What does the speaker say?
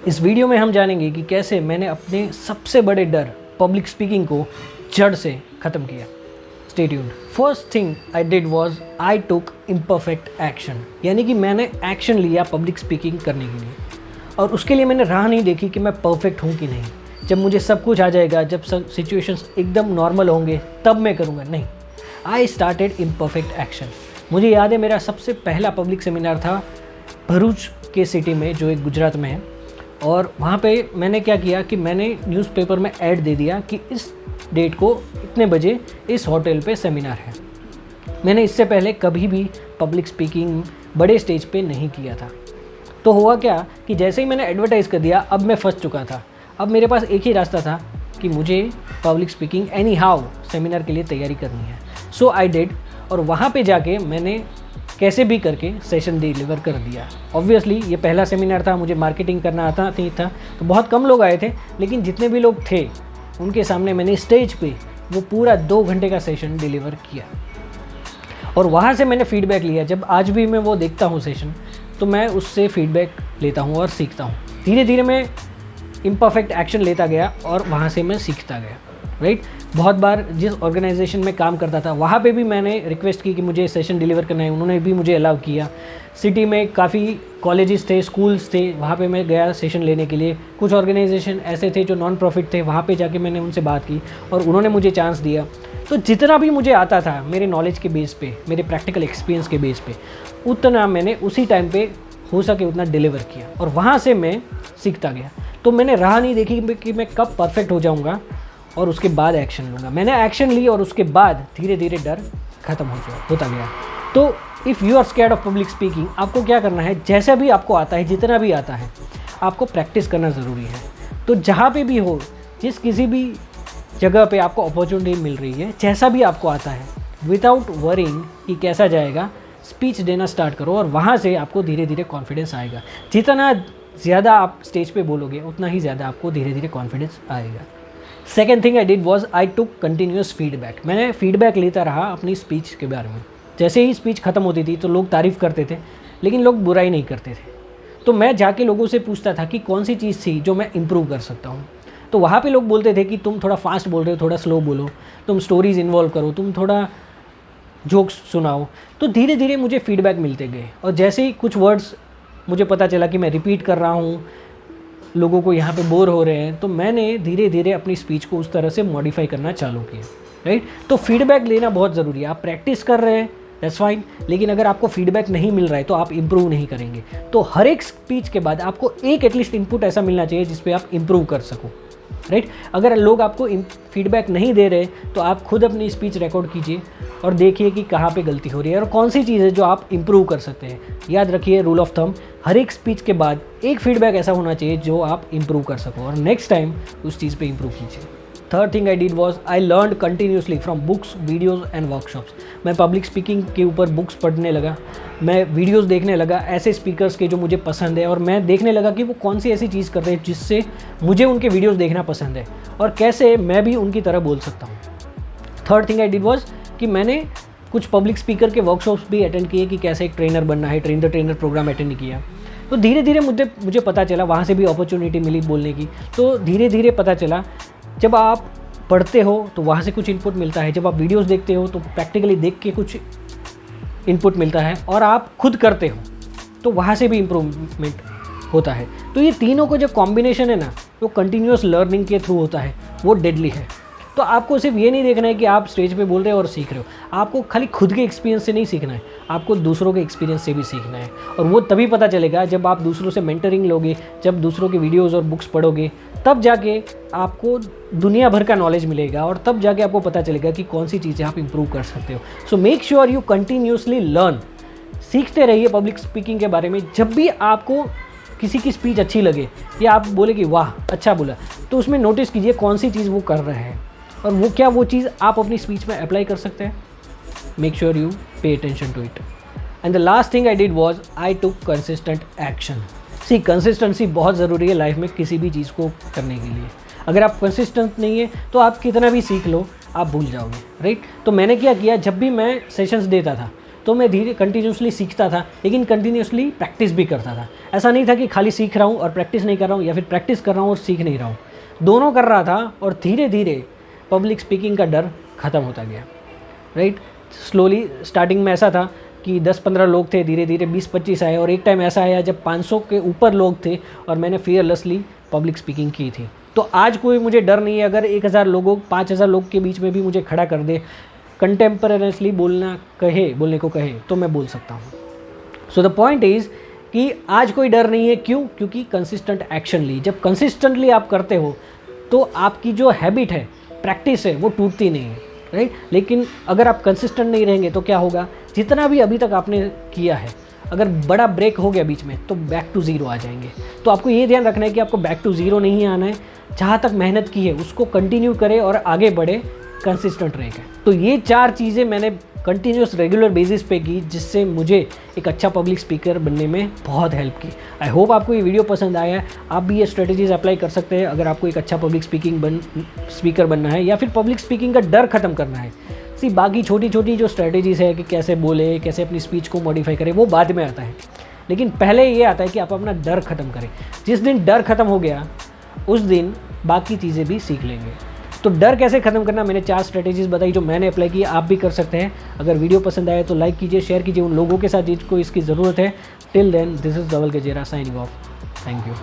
इस वीडियो में हम जानेंगे कि कैसे मैंने अपने सबसे बड़े डर पब्लिक स्पीकिंग को जड़ से ख़त्म किया। Stay tuned. First thing I did was I took imperfect action, यानी कि मैंने एक्शन लिया पब्लिक स्पीकिंग करने के लिए। और उसके लिए मैंने राह नहीं देखी कि मैं परफेक्ट हूँ कि नहीं। जब मुझे सब कुछ आ जाएगा, जब सब सिचुएशंस एकदम नॉर्मल होंगे, तब मैं करूँगा, नहीं। I started imperfect action. मुझे याद है मेरा सबसे पहला पब्लिक सेमिनार था भरूच के सिटी में, जो एक गुजरात में है। और वहाँ पे मैंने क्या किया कि मैंने न्यूज़पेपर में ऐड दे दिया कि इस डेट को इतने बजे इस होटल पे सेमिनार है। मैंने इससे पहले कभी भी पब्लिक स्पीकिंग बड़े स्टेज पे नहीं किया था। तो हुआ क्या कि जैसे ही मैंने एडवर्टाइज़ कर दिया, अब मैं फंस चुका था। अब मेरे पास एक ही रास्ता था कि मुझे public speaking any how seminar के लिए तैयारी करनी है। सो आई डिड। और वहाँ पे जाके मैंने कैसे भी करके सेशन डिलीवर कर दिया। ऑब्वियसली ये पहला सेमिनार था, मुझे मार्केटिंग करना आता नहीं था, तो बहुत कम लोग आए थे। लेकिन जितने भी लोग थे उनके सामने मैंने स्टेज पे वो पूरा 2 घंटे का सेशन डिलीवर किया। और वहाँ से मैंने फीडबैक लिया। जब आज भी मैं वो देखता हूँ सेशन, तो मैं उससे फीडबैक लेता हूँ और सीखता हूँ। धीरे धीरे मैं इम्परफेक्ट एक्शन लेता गया और वहाँ से मैं सीखता गया, राइट। बहुत बार जिस ऑर्गेनाइजेशन में काम करता था, वहाँ पे भी मैंने रिक्वेस्ट की कि मुझे सेशन डिलीवर करना है, उन्होंने भी मुझे अलाउ किया। सिटी में काफ़ी कॉलेजेस थे, स्कूल्स थे, वहाँ पे मैं गया सेशन लेने के लिए। कुछ ऑर्गेनाइजेशन ऐसे थे जो नॉन प्रॉफिट थे, वहाँ पे जाके मैंने उनसे बात की और उन्होंने मुझे चांस दिया। तो जितना भी मुझे आता था मेरे नॉलेज के बेस पे, मेरे प्रैक्टिकल एक्सपीरियंस के बेस पे, उतना मैंने उसी टाइम पे हो सके उतना डिलीवर किया और वहाँ से मैं सीखता गया। तो मैंने राह नहीं देखी कि मैं कब परफेक्ट हो जाऊँगा और उसके बाद एक्शन लूँगा। मैंने एक्शन ली और उसके बाद धीरे धीरे डर ख़त्म होता गया। तो if you are scared of public speaking, आपको क्या करना है, जैसा भी आपको आता है, जितना भी आता है, आपको प्रैक्टिस करना ज़रूरी है। तो जहाँ पे भी हो, जिस किसी भी जगह पे आपको अपॉर्चुनिटी मिल रही है, जैसा भी आपको आता है, विदाउट वरिंग कि कैसा जाएगा, स्पीच देना स्टार्ट करो और वहाँ से आपको धीरे धीरे कॉन्फिडेंस आएगा। जितना ज़्यादा आप स्टेज पे बोलोगे, उतना ही ज़्यादा आपको धीरे धीरे कॉन्फिडेंस आएगा। Second thing I did was I took continuous feedback. मैंने फीडबैक लेता रहा अपनी स्पीच के बारे में। जैसे ही स्पीच ख़त्म होती थी तो लोग तारीफ़ करते थे, लेकिन लोग बुराई नहीं करते थे। तो मैं जाके लोगों से पूछता था कि कौन सी चीज़ थी जो मैं इम्प्रूव कर सकता हूँ। तो वहाँ पे लोग बोलते थे कि तुम थोड़ा फास्ट बोल रहे हो, थोड़ा स्लो बोलो, तुम स्टोरीज़ इन्वॉल्व करो, तुम थोड़ा जोक्स सुनाओ। तो धीरे धीरे मुझे फीडबैक मिलते गए और जैसे ही कुछ वर्ड्स मुझे पता चला कि मैं रिपीट कर रहा हूँ, लोगों को यहाँ पे बोर हो रहे हैं, तो मैंने धीरे धीरे अपनी स्पीच को उस तरह से मॉडिफाई करना चालू किया, राइट। तो फीडबैक लेना बहुत ज़रूरी है। आप प्रैक्टिस कर रहे हैं, दैट्स फाइन, लेकिन अगर आपको फीडबैक नहीं मिल रहा है तो आप इम्प्रूव नहीं करेंगे। तो हर एक स्पीच के बाद आपको एक एटलीस्ट इनपुट ऐसा मिलना चाहिए जिस पे आप इम्प्रूव कर सको, राइट। अगर लोग आपको फीडबैक नहीं दे रहे तो आप खुद अपनी स्पीच रिकॉर्ड कीजिए और देखिए कि कहाँ पे गलती हो रही है और कौन सी चीज़ है जो आप इम्प्रूव कर सकते हैं। याद रखिए, रूल ऑफ थंब, हर एक स्पीच के बाद एक फीडबैक ऐसा होना चाहिए जो आप इम्प्रूव कर सको और नेक्स्ट टाइम उस चीज़ पे इम्प्रूव कीजिए। Third thing I did was I learn continuously from books, videos and workshops. मैं पब्लिक स्पीकिंग के ऊपर बुक्स पढ़ने लगा, मैं वीडियोज़ देखने लगा ऐसे स्पीकर्स के जो मुझे पसंद है, और मैं देखने लगा कि वो कौन सी ऐसी चीज़ कर रहे हैं जिससे मुझे उनके वीडियोज़ देखना पसंद है और कैसे मैं भी उनकी तरह बोल सकता हूँ। Third thing I did was कि मैंने कुछ पब्लिक स्पीकर के वर्कशॉप्स भी अटेंड किए कि कैसे एक ट्रेनर बनना है, train the trainer program attend किया। तो धीरे धीरे मुझे पता चला, वहाँ से भी अपॉर्चुनिटी मिली बोलने की। तो धीरे धीरे पता चला, जब आप पढ़ते हो तो वहाँ से कुछ इनपुट मिलता है, जब आप वीडियोस देखते हो तो प्रैक्टिकली देख के कुछ इनपुट मिलता है, और आप खुद करते हो तो वहाँ से भी इम्प्रूवमेंट होता है। तो ये तीनों को जो कॉम्बिनेशन है ना, वो कंटिन्यूस लर्निंग के थ्रू होता है, वो डेडली है। तो आपको सिर्फ ये नहीं देखना है कि आप स्टेज पे बोल रहे हो और सीख रहे हो, आपको खाली खुद के एक्सपीरियंस से नहीं सीखना है, आपको दूसरों के एक्सपीरियंस से भी सीखना है। और वो तभी पता चलेगा जब आप दूसरों से मेंटरिंग लोगे, जब दूसरों के वीडियोज़ और बुक्स पढ़ोगे, तब जाके आपको दुनिया भर का नॉलेज मिलेगा और तब जाके आपको पता चलेगा कि कौन सी चीज़ें आप इम्प्रूव कर सकते हो। So make sure you continuously learn, सीखते रहिए पब्लिक स्पीकिंग के बारे में। जब भी आपको किसी की स्पीच अच्छी लगे या आप बोले कि वाह अच्छा बोला, तो उसमें नोटिस कीजिए कौन सी चीज़ वो कर रहे हैं और वो चीज़ आप अपनी स्पीच में अप्लाई कर सकते हैं। Make sure you pay attention to it. And the last thing I did was I took consistent action. See, consistency बहुत ज़रूरी है लाइफ में किसी भी चीज़ को करने के लिए। अगर आप कंसिस्टेंट नहीं है तो आप कितना भी सीख लो, आप भूल जाओगे, राइट। तो मैंने क्या किया, जब भी मैं सेशंस देता था तो मैं धीरे कंटिन्यूसली सीखता था, लेकिन कंटिन्यूसली प्रैक्टिस भी करता था। ऐसा नहीं था कि खाली सीख रहा हूँ और प्रैक्टिस नहीं कर रहा हूँ, या फिर प्रैक्टिस कर रहा हूँ और सीख नहीं रहा हूँ। दोनों कर रहा था और धीरे धीरे पब्लिक स्पीकिंग का डर ख़त्म होता गया, राइट। स्लोली स्टार्टिंग में ऐसा था कि 10-15 लोग थे, धीरे धीरे 20-25 आए, और एक टाइम ऐसा आया जब 500 के ऊपर लोग थे और मैंने फियरलेसली पब्लिक स्पीकिंग की थी। तो आज कोई मुझे डर नहीं है, अगर 1000 लोगों 5000 लोग के बीच में भी मुझे खड़ा कर दे, कंटेम्परेरीली बोलने को कहे तो मैं बोल सकता हूँ। सो द पॉइंट इज़ कि आज कोई डर नहीं है। क्यों? क्योंकि कंसिस्टेंट एक्शन ली। जब कंसिस्टेंटली आप करते हो तो आपकी जो हैबिट है, प्रैक्टिस है, वो टूटती नहीं है, राइट। लेकिन अगर आप कंसिस्टेंट नहीं रहेंगे तो क्या होगा, जितना भी अभी तक आपने किया है, अगर बड़ा ब्रेक हो गया बीच में तो बैक टू ज़ीरो आ जाएंगे। तो आपको ये ध्यान रखना है कि आपको बैक टू ज़ीरो नहीं आना है। जहाँ तक मेहनत की है उसको कंटिन्यू करें और आगे बढ़े, कंसिस्टेंट रहेगा। तो ये 4 चीज़ें मैंने कंटिन्यूस रेगुलर बेसिस पे की, जिससे मुझे एक अच्छा पब्लिक स्पीकर बनने में बहुत हेल्प की। आई होप आपको ये वीडियो पसंद आया है। आप भी ये स्ट्रेटजीज अप्लाई कर सकते हैं अगर आपको एक अच्छा पब्लिक स्पीकर बनना है, या फिर पब्लिक स्पीकिंग का डर ख़त्म करना है। बाकी छोटी छोटी जो स्ट्रेटजीज़ है कि कैसे बोले, कैसे अपनी स्पीच को मॉडिफाई करें, वो बाद में आता है। लेकिन पहले ये आता है कि आप अपना डर ख़त्म करें। जिस दिन डर ख़त्म हो गया उस दिन बाकी चीज़ें भी सीख लेंगे। तो डर कैसे ख़त्म करना, मैंने 4 स्ट्रेटजीज़ बताई जो मैंने अप्लाई की, आप भी कर सकते हैं। अगर वीडियो पसंद आए तो लाइक कीजिए, शेयर कीजिए उन लोगों के साथ जिनको इसकी ज़रूरत है। Till then, this is Dhaval Gajera signing off. Thank you.